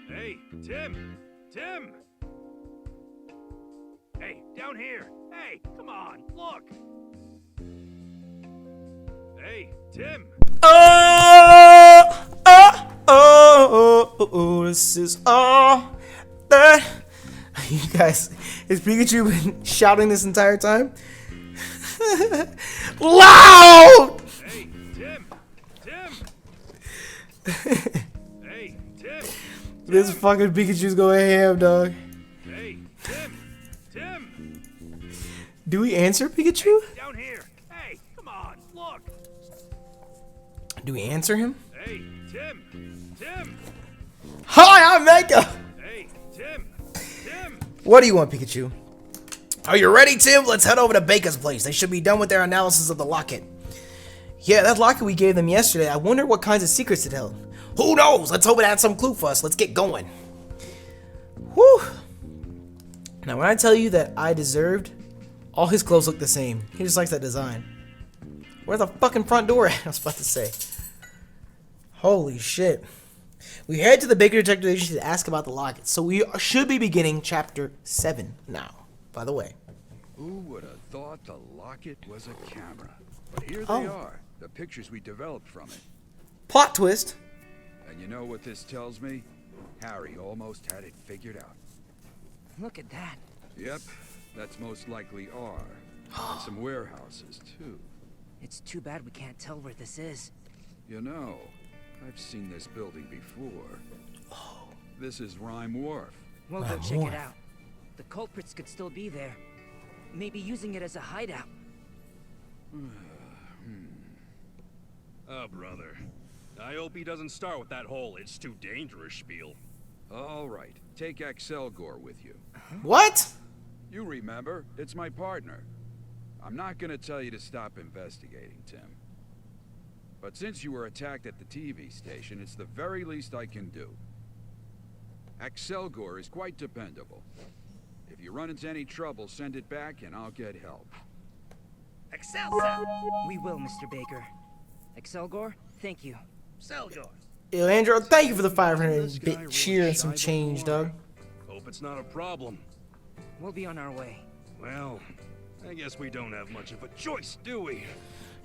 Hey, Tim! Tim! Hey, down here! Hey, come on, look! Hey, Tim! This is all that. You guys, has Pikachu been shouting this entire time? Loud! Hey, Tim! Tim! Hey, Tim! This fucking Pikachu's going ham, dog. Hey, Tim! Tim! Do we answer Pikachu? Down here! Hey, come on, look! Do we answer him? Hey, Tim! Tim! Hi, I'm Mecha! Hey, Tim! Tim! What do you want, Pikachu? Are you ready, Tim? Let's head over to Baker's place. They should be done with their analysis of the locket. Yeah, that locket we gave them yesterday, I wonder what kinds of secrets it held. Who knows? Let's hope it had some clue for us. Let's get going. Whew. Now, when I tell you that I deserved, all his clothes look the same. He just likes that design. Where's the fucking front door at? I was about to say. Holy shit. We head to the Baker Detective Agency to ask about the locket. So we should be beginning chapter 7 now, by the way. Who would have thought the locket was a camera? But here they are, the pictures we developed from it. Plot twist. And you know what this tells me? Harry almost had it figured out. Look at that. Yep, that's most likely R. And some warehouses, too. It's too bad we can't tell where this is. You know, I've seen this building before. This is Rhyme Wharf. We'll go check it out. The culprits could still be there. Maybe using it as a hideout. Oh, brother. I hope he doesn't start with that whole "it's too dangerous" spiel. All right, take Excelgor with you. What? You remember, it's my partner. I'm not gonna tell you to stop investigating, Tim. But since you were attacked at the TV station, it's the very least I can do. Excelgor is quite dependable. If you run into any trouble, send it back and I'll get help. Excelsior! We will, Mr. Baker. Excelgor, thank you. Selgor. Yo, Andrew, thank you for the 500 bit cheer and some change, dog. Hope it's not a problem. We'll be on our way. Well, I guess we don't have much of a choice, do we?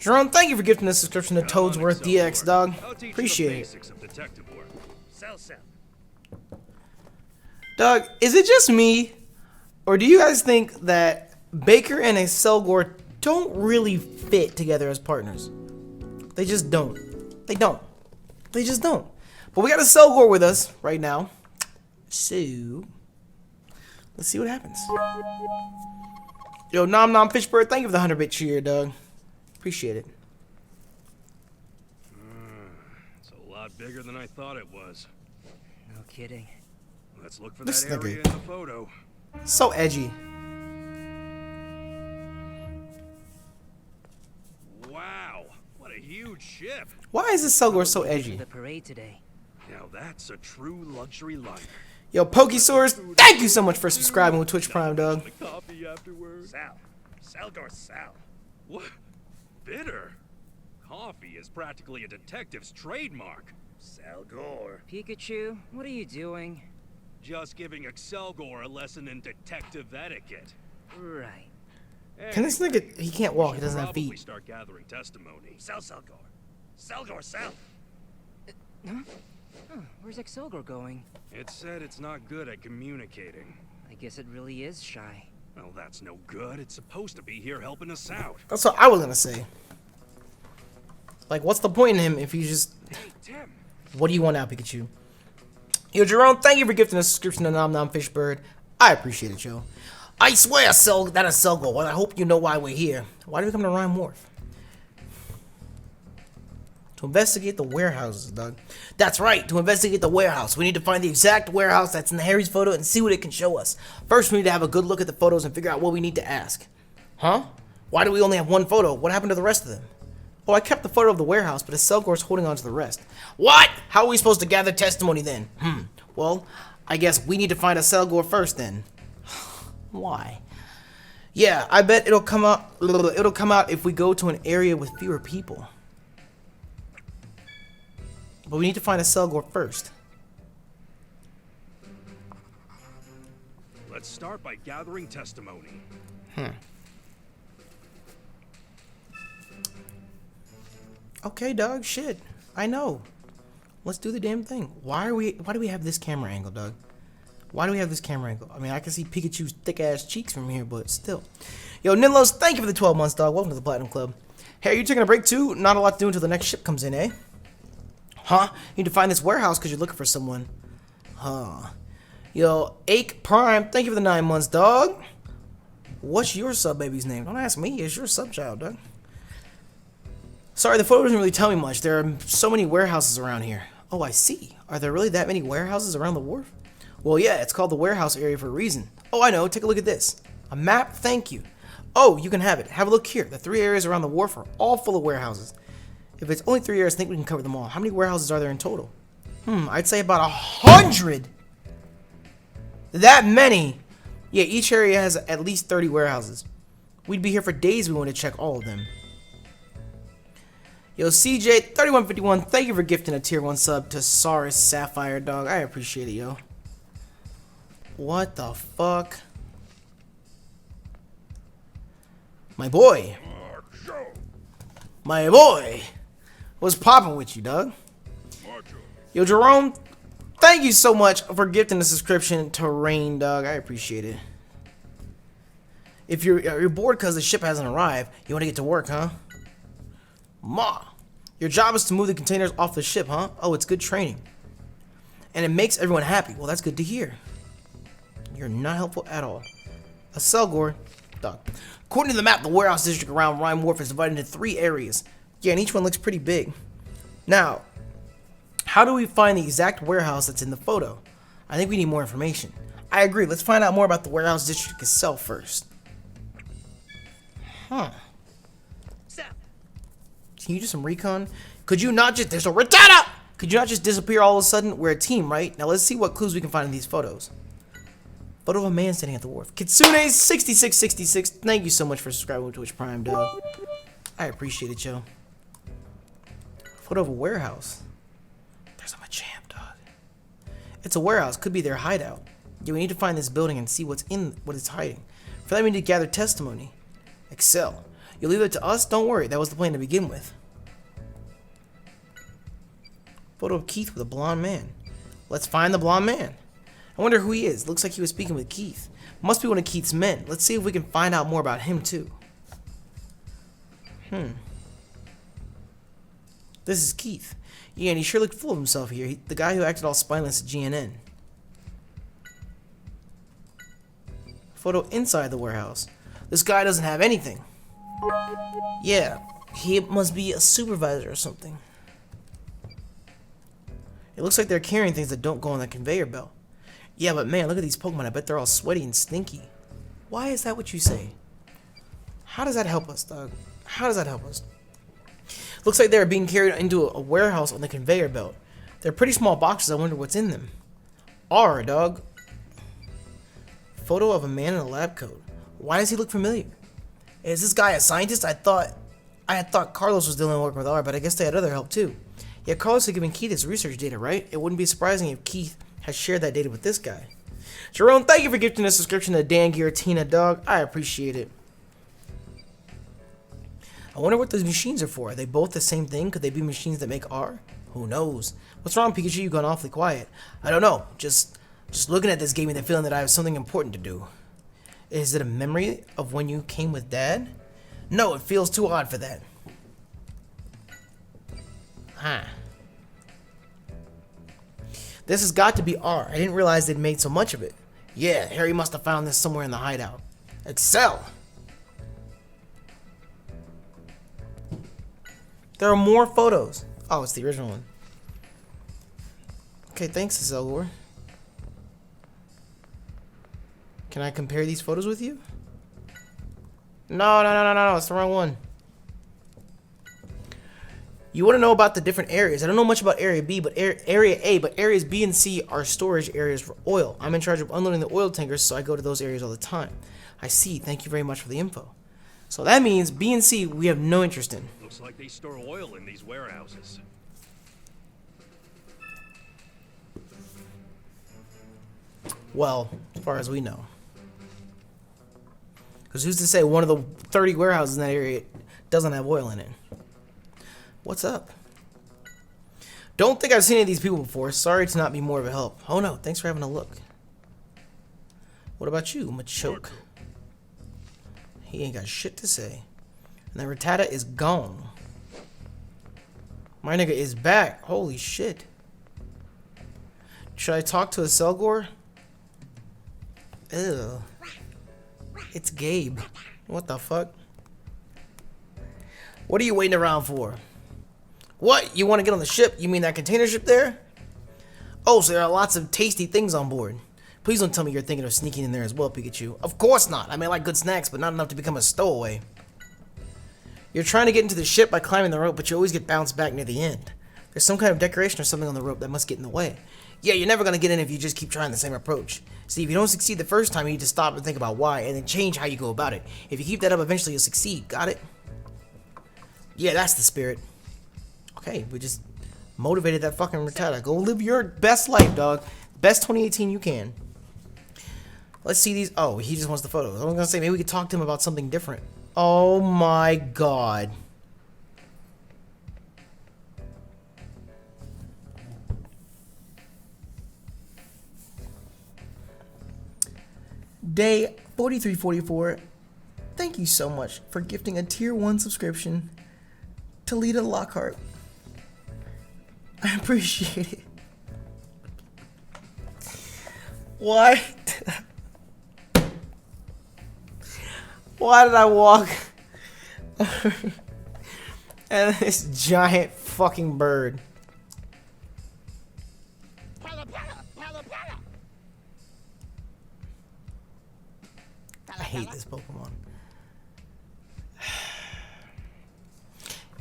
Jerome, thank you for gifting the subscription to Toadsworth DX, dog. Appreciate it. Of detective work. Doug, is it just me, or do you guys think that Baker and Excelgor don't really fit together as partners? They just don't. They don't. They just don't. But we got Excelgor with us right now, so let's see what happens. Yo, Nom Nom Fishbird, thank you for the 100-bit cheer, Doug. Appreciate it. It's a lot bigger than I thought it was. No kidding. Let's look for This that area nigga. in the photo. So edgy. Wow, what a huge ship. Why is Excelgor so edgy? The parade today. Now that's a true luxury liner. Yo, Pokesaurus, thank you so much for subscribing with Twitch Prime, Doug. The coffee afterwards. Selgor Sal. What? Bitter? Coffee is practically a detective's trademark. Selgor. Pikachu, what are you doing? Just giving Excelgor a lesson in detective etiquette. Right. Can this nigga, he can't walk, he doesn't have Probably feet. start gathering testimony. Selgor. Selgor, Sal. Huh? Huh, where's Excelgor going? It said it's not good at communicating. I guess it really is shy. Well, that's no good. It's supposed to be here helping us out. That's what I was gonna say. Like, what's the point in him if he's just... Hey, Tim. What do you want now, Pikachu? Yo, Jerome, thank you for gifting a subscription to Nom Nom Fishbird. I appreciate it, yo. I swear, that is Selgo. Well, I hope you know why we're here. Why did we come to Rhyme Wharf? To investigate the warehouses, Doug. That's right, to investigate the warehouse. We need to find the exact warehouse that's in Harry's photo and see what it can show us. First, we need to have a good look at the photos and figure out what we need to ask. Huh? Why do we only have one photo? What happened to the rest of them? Oh, I kept the photo of the warehouse, but Selgor's holding on to the rest. What? How are we supposed to gather testimony then? Well, I guess we need to find a Selgor first then. Why? Yeah, I bet it'll come out. It'll come out if we go to an area with fewer people. But we need to find a Selgor first. Let's start by gathering testimony. Okay, dog. Shit. I know. Let's do the damn thing. Why do we have this camera angle, dog? Why do we have this camera angle? I mean, I can see Pikachu's thick-ass cheeks from here, but still. Yo, Ninlos, thank you for the 12 months, dog. Welcome to the Platinum Club. Hey, are you taking a break, too? Not a lot to do until the next ship comes in, eh? Huh? You need to find this warehouse because you're looking for someone. Huh. Yo, Ake Prime, thank you for the 9 months, dog. What's your sub-baby's name? Don't ask me. It's your sub-child, dog. Sorry, the photo doesn't really tell me much. There are so many warehouses around here. Oh, I see. Are there really that many warehouses around the wharf? Well, yeah, it's called the warehouse area for a reason. Oh, I know. Take a look at this. A map? Thank you. Oh, you can have it. Have a look here. The 3 areas around the wharf are all full of warehouses. If it's only 3 areas, I think we can cover them all. How many warehouses are there in total? I'd say about 100. That many? Yeah, each area has at least 30 warehouses. We'd be here for days if we wanted to check all of them. Yo, CJ3151, thank you for gifting a tier 1 sub to Saurus Sapphire, dog. I appreciate it, yo. What the fuck? My boy. My boy. What's poppin' with you, dog? Yo, Jerome, thank you so much for gifting the subscription to Rain, dog. I appreciate it. If you're bored because the ship hasn't arrived, you want to get to work, huh? Ma, your job is to move the containers off the ship, huh? Oh, it's good training. And it makes everyone happy. Well, that's good to hear. You're not helpful at all. A Selgor, dog. According to the map, the warehouse district around Rhyme Wharf is divided into 3 areas. Yeah, and each one looks pretty big. Now, how do we find the exact warehouse that's in the photo? I think we need more information. I agree. Let's find out more about the warehouse district itself first. Huh. Can you do some recon? Could you not just... There's a Rattata! Could you not just disappear all of a sudden? We're a team, right? Now let's see what clues we can find in these photos. Photo of a man standing at the wharf. Kitsune6666, thank you so much for subscribing to Twitch Prime, dog. I appreciate it, yo. Photo of a warehouse. There's a Machamp, dog. It's a warehouse. Could be their hideout. Yeah, we need to find this building and see what it's hiding. For that, we need to gather testimony. Excel. You leave it to us? Don't worry. That was the plan to begin with. Photo of Keith with a blonde man. Let's find the blonde man. I wonder who he is. Looks like he was speaking with Keith. Must be one of Keith's men. Let's see if we can find out more about him, too. This is Keith. Yeah, and he sure looked full of himself here. The guy who acted all spineless at GNN. Photo inside the warehouse. This guy doesn't have anything. Yeah, he must be a supervisor or something. It looks like they're carrying things that don't go on the conveyor belt. Yeah, but man, look at these Pokemon. I bet they're all sweaty and stinky. Why is that what you say? How does that help us, dog? How does that help us? Looks like they're being carried into a warehouse on the conveyor belt. They're pretty small boxes. I wonder what's in them. R, dog. Photo of a man in a lab coat. Why does he look familiar? Is this guy a scientist? I had thought Carlos was dealing working with R, but I guess they had other help too. Yeah, Carlos had given Keith his research data, right? It wouldn't be surprising if Keith has shared that data with this guy. Jerome, thank you for gifting a subscription to Dan Giratina, dog. I appreciate it. I wonder what those machines are for. Are they both the same thing? Could they be machines that make R? Who knows? What's wrong, Pikachu? You've gone awfully quiet. I don't know. Just looking at this gave me the feeling that I have something important to do. Is it a memory of when you came with Dad? No, it feels too odd for that. Huh. This has got to be R. I didn't realize they'd made so much of it. Yeah, Harry must have found this somewhere in the hideout. Excel! There are more photos. Oh, it's the original one. Okay, thanks, Selgor. Can I compare these photos with you? No, it's the wrong one. You want to know about the different areas. I don't know much about Area B, but Area A, but Areas B and C are storage areas for oil. I'm in charge of unloading the oil tankers, so I go to those areas all the time. I see. Thank you very much for the info. So that means B and C we have no interest in. Looks like they store oil in these warehouses. Well, as far as we know. Because who's to say one of the 30 warehouses in that area doesn't have oil in it? What's up? Don't think I've seen any of these people before. Sorry to not be more of a help. Oh no, thanks for having a look. What about you, Machoke? He ain't got shit to say. And the Rattata is gone. My nigga is back. Holy shit. Should I talk to a Selgor? Ew. It's Gabe. What the fuck? What are you waiting around for? What? You want to get on the ship? You mean that container ship there? Oh, so there are lots of tasty things on board. Please don't tell me you're thinking of sneaking in there as well, Pikachu. Of course not. I may like good snacks, but not enough to become a stowaway. You're trying to get into the ship by climbing the rope, but you always get bounced back near the end. There's some kind of decoration or something on the rope that must get in the way. Yeah, you're never going to get in if you just keep trying the same approach. See, if you don't succeed the first time, you need to stop and think about why, and then change how you go about it. If you keep that up, eventually you'll succeed. Got it? Yeah, that's the spirit. Okay, we just motivated that fucking Rattata. Go live your best life, dog. Best 2018 you can. Let's see these. Oh, he just wants the photos. I was going to say, maybe we could talk to him about something different. Oh my god. Day 4344. Thank you so much for gifting a tier 1 subscription to Lita Lockhart. I appreciate it. Why? Why did I walk and this giant fucking bird? I hate this Pokemon.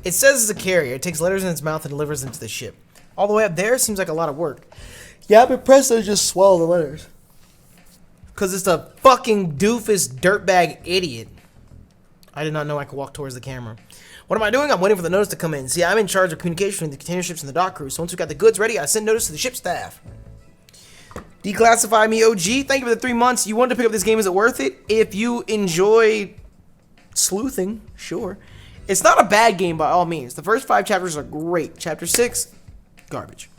It says it's a carrier. It takes letters in its mouth and delivers them to the ship. All the way up there seems like a lot of work. Yeah, but Presto just swallow the letters. Because it's a fucking doofus dirtbag idiot. I did not know I could walk towards the camera. What am I doing? I'm waiting for the notice to come in. See, I'm in charge of communication between the container ships and the dock crew. So once we got the goods ready, I send notice to the ship staff. Declassify me, OG. Thank you for the 3 months. You wanted to pick up this game. Is it worth it? If you enjoy sleuthing, sure. It's not a bad game by all means. The first 5 chapters are great. Chapter 6, garbage.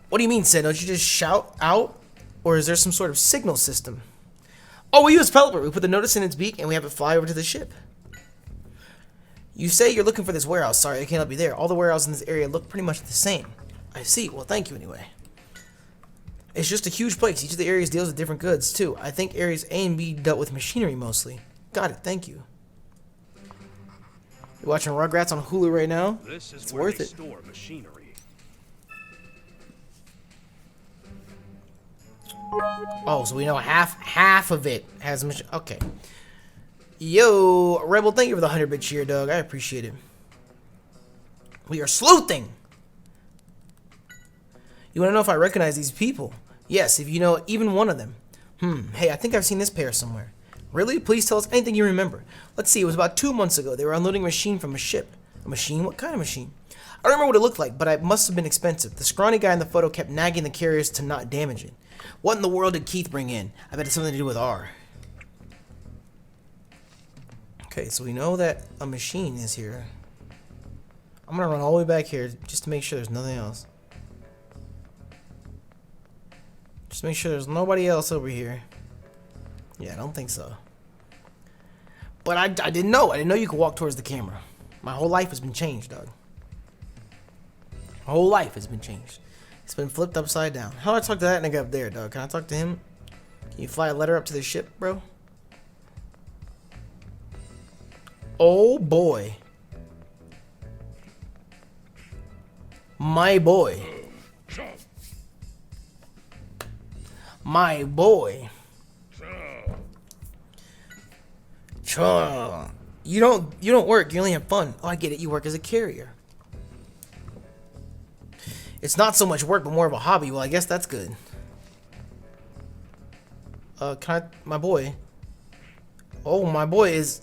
What do you mean, Sid? Don't you just shout out? Or is there some sort of signal system? Oh, we use Pelipper. We put the notice in its beak and we have it fly over to the ship. You say you're looking for this warehouse. Sorry, I can't help you there. All the warehouses in this area look pretty much the same. I see. Well, thank you anyway. It's just a huge place. Each of the areas deals with different goods, too. I think areas A and B dealt with machinery mostly. Got it. Thank you. You're watching Rugrats on Hulu right now? This is it's where worth they it. store machinery. Oh, so we know half of it has machine. Okay. Yo, Rebel, thank you for the 100-bit cheer, dog. I appreciate it. We are sleuthing. You want to know if I recognize these people? Yes, if you know even one of them. Hey, I think I've seen this pair somewhere. Really? Please tell us anything you remember. Let's see, it was about 2 months ago. They were unloading a machine from a ship. A machine? What kind of machine? I don't remember what it looked like, but it must have been expensive. The scrawny guy in the photo kept nagging the carriers to not damage it. What in the world did Keith bring in? I bet it's something to do with R. Okay, so we know that a machine is here. I'm gonna run all the way back here just to make sure there's nothing else. Just make sure there's nobody else over here. Yeah, I don't think so. But I didn't know. I didn't know you could walk towards the camera. My whole life has been changed, dog. My whole life has been changed. It's been flipped upside down. How do I talk to that nigga up there, dog? Can I talk to him? Can you fly a letter up to the ship, bro? Oh, boy. My boy. My boy. You don't work, you only have fun. Oh, I get it, you work as a carrier. It's not so much work, but more of a hobby. Well, I guess that's good. My boy. Oh, my boy is...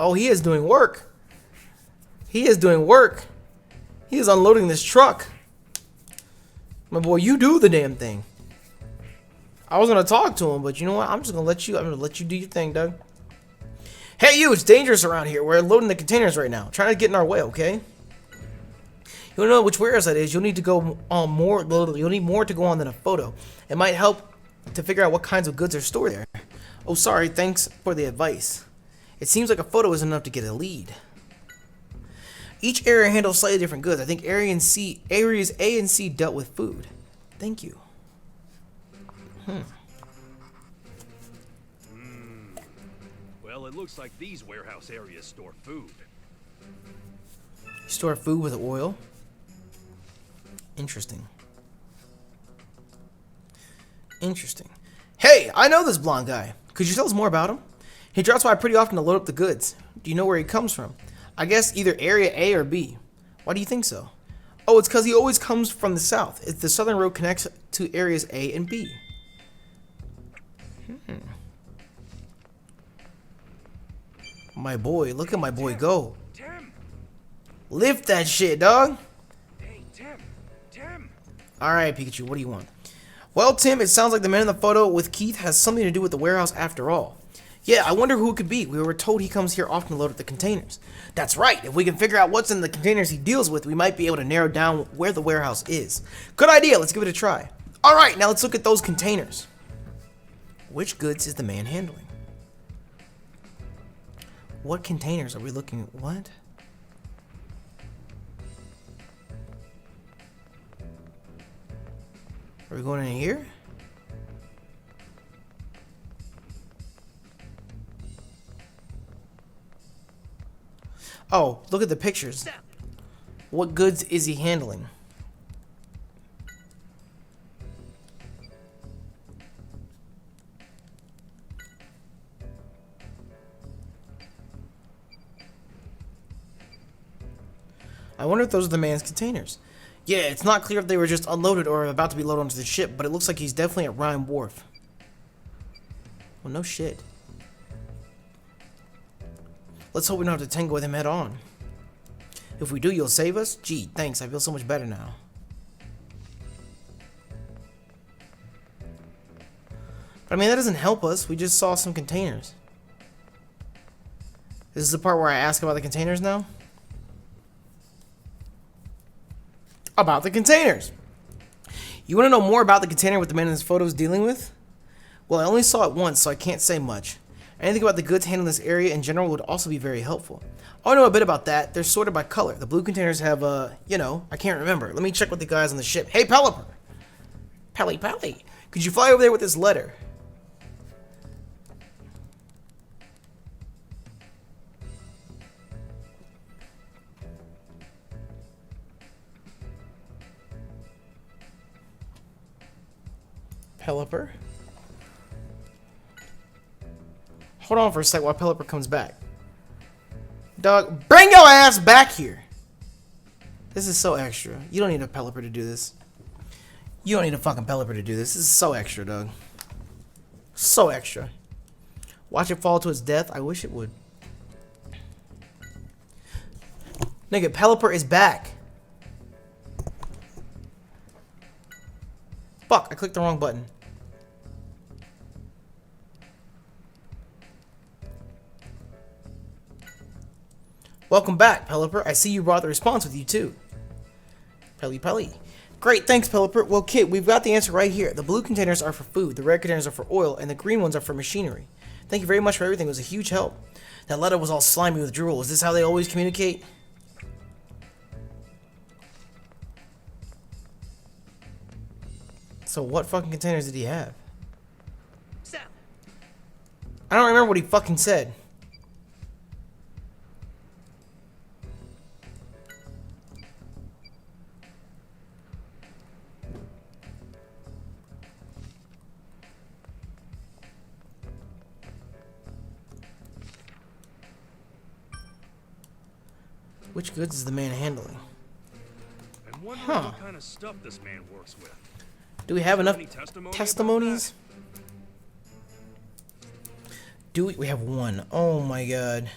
Oh, he is doing work. He is doing work. He is unloading this truck. My boy, you do the damn thing. I was gonna talk to him, but you know what? I'm gonna let you do your thing, Doug. Hey, you! It's dangerous around here. We're loading the containers right now. Trying to get in our way, okay? You wanna know which warehouse that is? You'll need to go on more. You'll need more to go on than a photo. It might help to figure out what kinds of goods are stored there. Oh, sorry. Thanks for the advice. It seems like a photo isn't enough to get a lead. Each area handles slightly different goods. I think areas A and C dealt with food. Thank you. Well, it looks like these warehouse areas store food. Store food with oil. Interesting. Interesting. Hey, I know this blonde guy. Could you tell us more about him? He drops by pretty often to load up the goods. Do you know where he comes from? I guess either area A or B. Why do you think so? Oh, it's because he always comes from the south. It's the southern road connects to areas A and B. My boy, look at my boy go. Tim! Lift that shit, dog. Hey, Tim! Alright, Pikachu, what do you want? Well, Tim, it sounds like the man in the photo with Keith has something to do with the warehouse after all. Yeah, I wonder who it could be. We were told he comes here often to load up the containers. That's right. If we can figure out what's in the containers he deals with, we might be able to narrow down where the warehouse is. Good idea. Let's give it a try. Alright, now let's look at those containers. Which goods is the man handling? What containers are we looking at? What? Are we going in here? Oh, look at the pictures. What goods is he handling? I wonder if those are the man's containers. Yeah, it's not clear if they were just unloaded or about to be loaded onto the ship, but it looks like he's definitely at Ryan Wharf. Well, no shit. Let's hope we don't have to tangle with him head on. If we do, you'll save us? Gee, thanks. I feel so much better now. But I mean, that doesn't help us. We just saw some containers. This is the part where I ask about the containers now? About the containers. You want to know more about the container with the man in his photos dealing with? Well, I only saw it once, so I can't say much. Anything about the goods handled in this area in general would also be very helpful. I know a bit about that. They're sorted by color. The blue containers have, you know, I can't remember. Let me check with the guys on the ship. Hey, Pelipper! Pelly, could you fly over there with this letter? Pelipper? Hold on for a sec while Pelipper comes back. Dog, bring your ass back here! This is so extra. You don't need a Pelipper to do this. You don't need a fucking Pelipper to do this. This is so extra, dog. So extra. Watch it fall to its death. I wish it would. Nigga, Pelipper is back. Fuck, I clicked the wrong button. Welcome back, Pelipper. I see you brought the response with you, too. Pelly. Great, thanks, Pelipper. Well, kid, we've got the answer right here. The blue containers are for food, the red containers are for oil, and the green ones are for machinery. Thank you very much for everything. It was a huge help. That letter was all slimy with drool. Is this how they always communicate? So what fucking containers did he have? I don't remember what he fucking said. Which goods is the man handling? I'm wondering what kind of stuff this man works with. Do we have enough Any testimony about testimonies? Do we have one? Oh my god.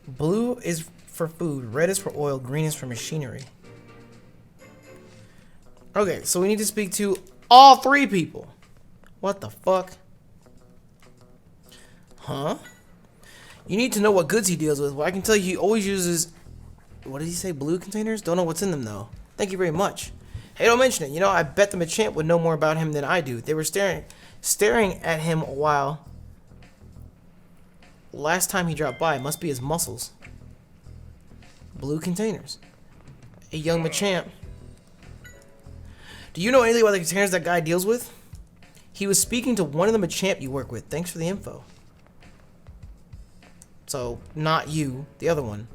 Blue is for food, red is for oil, green is for machinery. Okay, so we need to speak to all three people. What the fuck? Huh? You need to know what goods he deals with. Well, I can tell you he always uses... What did he say? Blue containers? Don't know what's in them, though. Thank you very much. Hey, don't mention it. You know, I bet the Machamp would know more about him than I do. They were staring at him a while. Last time he dropped by, it must be his muscles. Blue containers. A young Machamp. Do you know anything about the containers that guy deals with? He was speaking to one of the Machamp you work with. Thanks for the info. So, not you, the other one.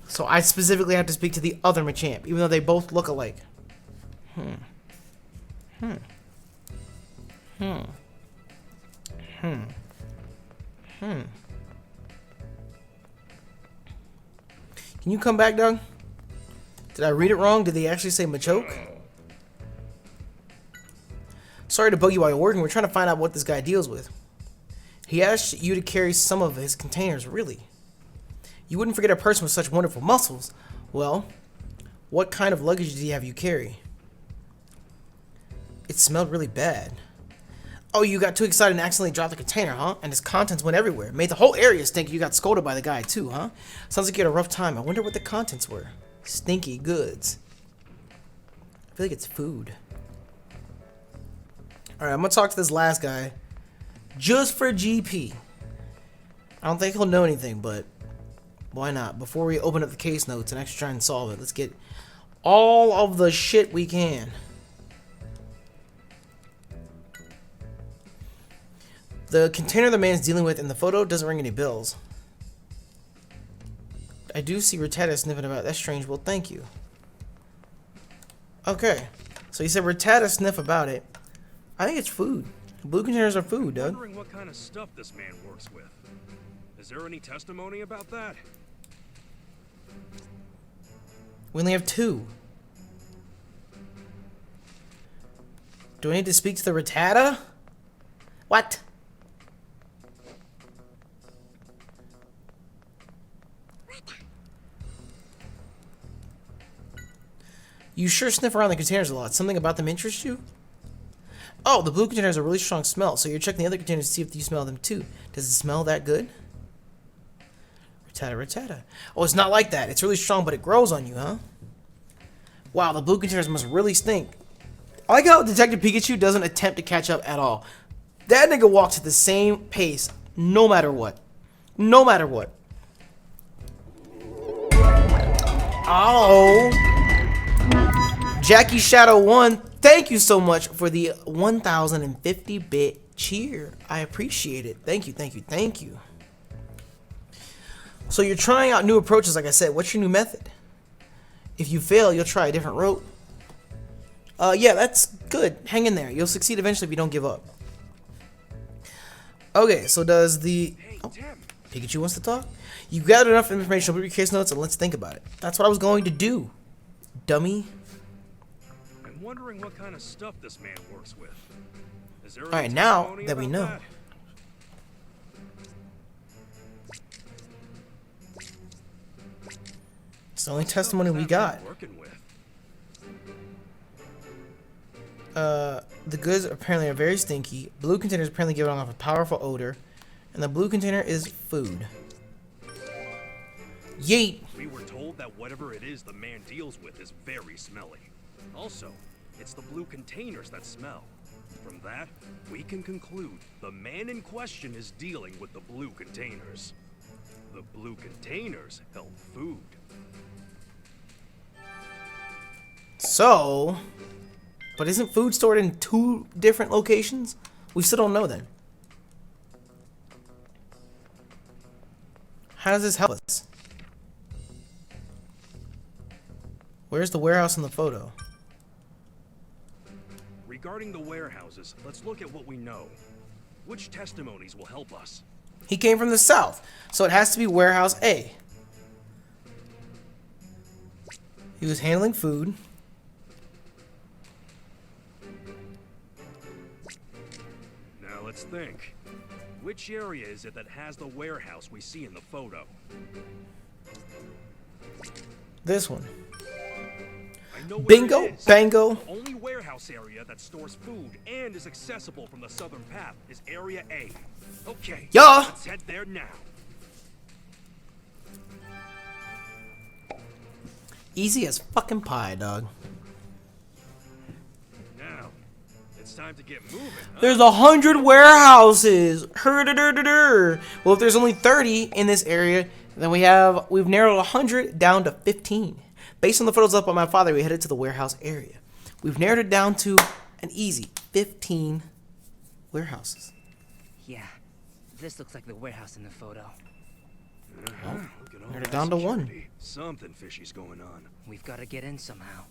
So I specifically have to speak to the other Machamp, even though they both look alike. Can you come back, Doug? Did I read it wrong? Did they actually say Machoke? Sorry to bug you while you're working. We're trying to find out what this guy deals with. He asked you to carry some of his containers, really? You wouldn't forget a person with such wonderful muscles. Well, what kind of luggage did he have you carry? It smelled really bad. Oh, you got too excited and accidentally dropped the container, huh? And its contents went everywhere. Made the whole area stink. You got scolded by the guy too, huh? Sounds like you had a rough time. I wonder what the contents were. Stinky goods. I feel like it's food. Alright, I'm gonna talk to this last guy. Just for GP. I don't think he'll know anything, but why not? Before we open up the case notes and actually try and solve it, let's get all of the shit we can. The container the man's dealing with in the photo doesn't ring any bells. I do see Rattata sniffing about. That's strange. Well, thank you. Okay. So he said Rattata sniff about it. I think it's food. Blue containers are food, Doug. Wondering what kind of stuff this man works with. Is there any testimony about that? We only have 2. Do I need to speak to the Rattata? What? You sure sniff around the containers a lot. Something about them interests you? Oh, the blue container has a really strong smell, so you're checking the other containers to see if you smell them too. Does it smell that good? Rattata, Rattata. Oh, it's not like that. It's really strong, but it grows on you, huh? Wow, the blue containers must really stink. I like how Detective Pikachu doesn't attempt to catch up at all. That nigga walks at the same pace, no matter what. No matter what. Oh. Jackie Shadow 1, thank you so much for the 1050-bit cheer. I appreciate it. Thank you, thank you, thank you. So you're trying out new approaches, like I said. What's your new method? If you fail, you'll try a different route. Yeah, that's good. Hang in there. You'll succeed eventually if you don't give up. Okay, so does the... Oh, Pikachu wants to talk? You gathered enough information to your case notes and let's think about it. That's what I was going to do, dummy. I'm wondering what kind of stuff this man works with. Is there Alright, now that we know. That? It's the only testimony we got. Working with? The goods apparently are very stinky. Blue containers apparently give off a powerful odor. And the blue container is food. Yeet! We were told that whatever it is the man deals with is very smelly. Also, it's the blue containers that smell. From that, we can conclude the man in question is dealing with the blue containers. The blue containers held food. So... But isn't food stored in 2 different locations? We still don't know then. How does this help us? Where's the warehouse in the photo? Regarding the warehouses, let's look at what we know. Which testimonies will help us? He came from the south, so it has to be warehouse A. He was handling food. Now let's think. Which area is it that has the warehouse we see in the photo? This one. I know where Bingo, it is. bango. The only warehouse warehouse area that stores food and is accessible from the southern path is Area A. Okay, Yeah. let's head there now. Easy as fucking pie, dog. Now, it's time to get moving, huh? There's 100 warehouses. Hurr-da-dur-da-dur. Well, if there's only 30 in this area, then we've narrowed 100 down to 15. Based on the photos up by my father, we headed to the warehouse area. We've narrowed it down to an easy 15 warehouses. Yeah, this looks like the warehouse in the photo. Look at all Narrowed it that down to one. security. Something fishy's going on. We've got to get in somehow.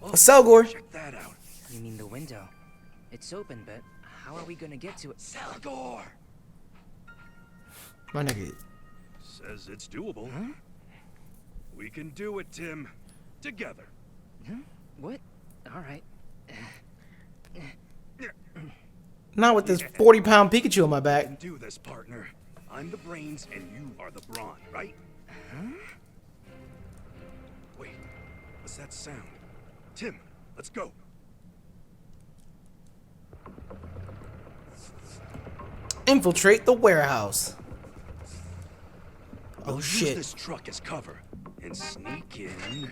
Oh, Selgor. check that out. You mean the window? It's open, but how are we gonna get to it? Selgor! My nigga. Says it's doable. Huh? We can do it, Tim. Together. Huh? What? All right. Not with this 40-pound Pikachu on my We back. can do this, partner. I'm the brains and you are the brawn, right? Huh? Wait, what's that sound? Tim, let's go. Infiltrate the warehouse. We'll Oh use shit. this truck as cover and sneak in.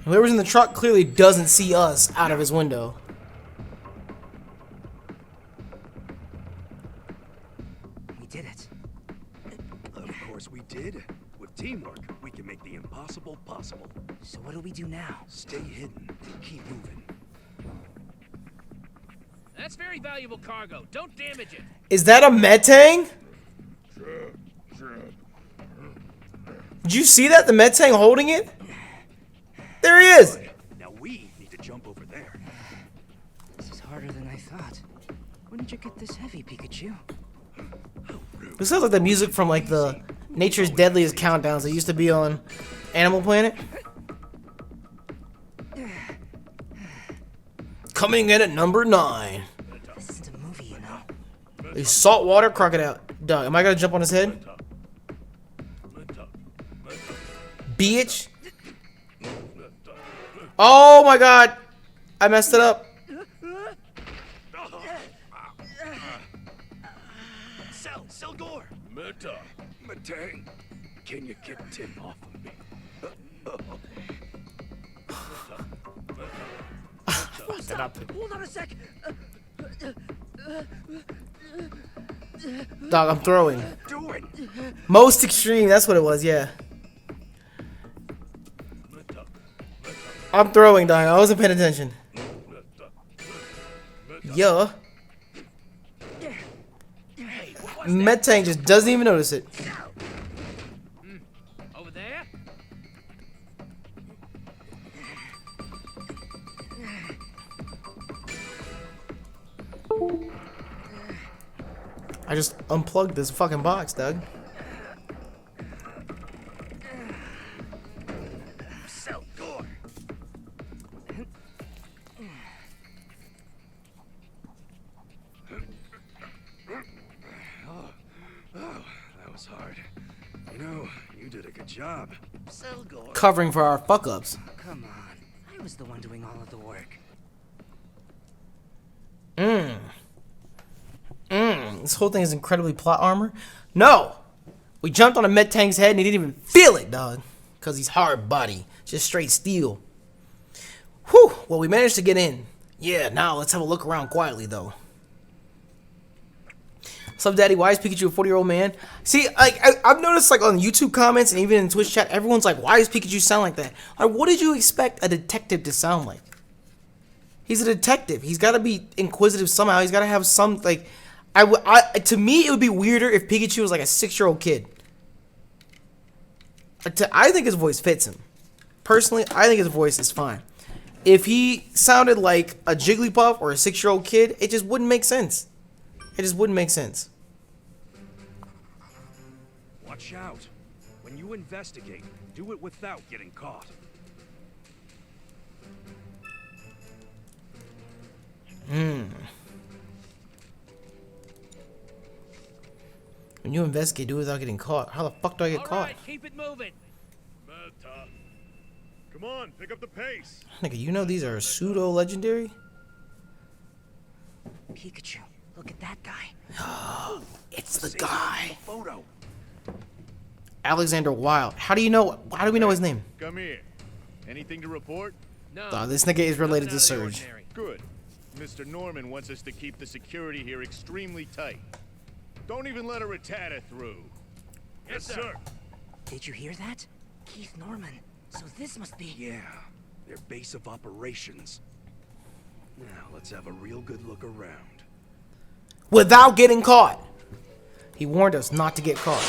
Whoever's in the truck clearly doesn't see us out of his window. We did it. Of course we did. With teamwork, we can make the impossible possible. So what do we do now? Stay hidden and keep moving. That's very valuable cargo. Don't damage it. Is that a Metang? Did you see that? The Metang holding it? There he is. Now we need to jump over there. This is harder than I thought. When did you get this heavy, Pikachu? This sounds like the music from like the Nature's Deadliest countdowns that used to be on Animal Planet. Coming in at number 9. This isn't a movie, you know. A saltwater crocodile. Doug, am I gonna jump on his head? Bitch. Oh my god. I messed it up. Selgor! Matang, can you get Tim off of me? Hold on a sec. Dog, I'm throwing. Do it! Most extreme, that's what it was, yeah. I'm throwing, dog. I wasn't paying attention. Yeah. Metang just doesn't even notice it. Over there? I just unplugged this fucking box, Doug. Selgor! Oh, that was hard. You know, you did a good job. Selgor. Covering for our fuck ups. Come on. I was the one doing all of the work. This whole thing is incredibly plot armor. No! We jumped on a Metang's head and he didn't even feel it, dog. Because he's hard body. Just straight steel. Whew! Well, we managed to get in. Yeah, now let's have a look around quietly, though. What's up, Daddy? Why is Pikachu a 40-year-old man? See, like, I've noticed, like, on YouTube comments and even in Twitch chat, everyone's like, why does Pikachu sound like that? Like, what did you expect a detective to sound like? He's a detective. He's got to be inquisitive somehow. He's got to have some, like... to me, it would be weirder if Pikachu was like a 6-year-old kid. I think his voice fits him. Personally, I think his voice is fine. If he sounded like a Jigglypuff or a 6-year-old kid, it just wouldn't make sense. It just wouldn't make sense. Watch out. When you investigate, do it without getting caught. When you investigate, do it without getting caught. How the fuck do I get All caught? right, keep it moving. Come on, pick up the pace. Nigga, you know these are pseudo-legendary? Pikachu, look at that guy. It's the guy. Photo. Alexander Wild. How do you know? How do we know his name? Come here. Anything to report? No. This nigga is related to nothing out of the Surge. ordinary. Good. Mr. Norman wants us to keep the security here extremely tight. Don't even let a Rattata through. Yes, sir. Did you hear that? Keith Norman. So this must be... Yeah, their base of operations. Now, let's have a real good look around. Without getting caught. He warned us not to get caught.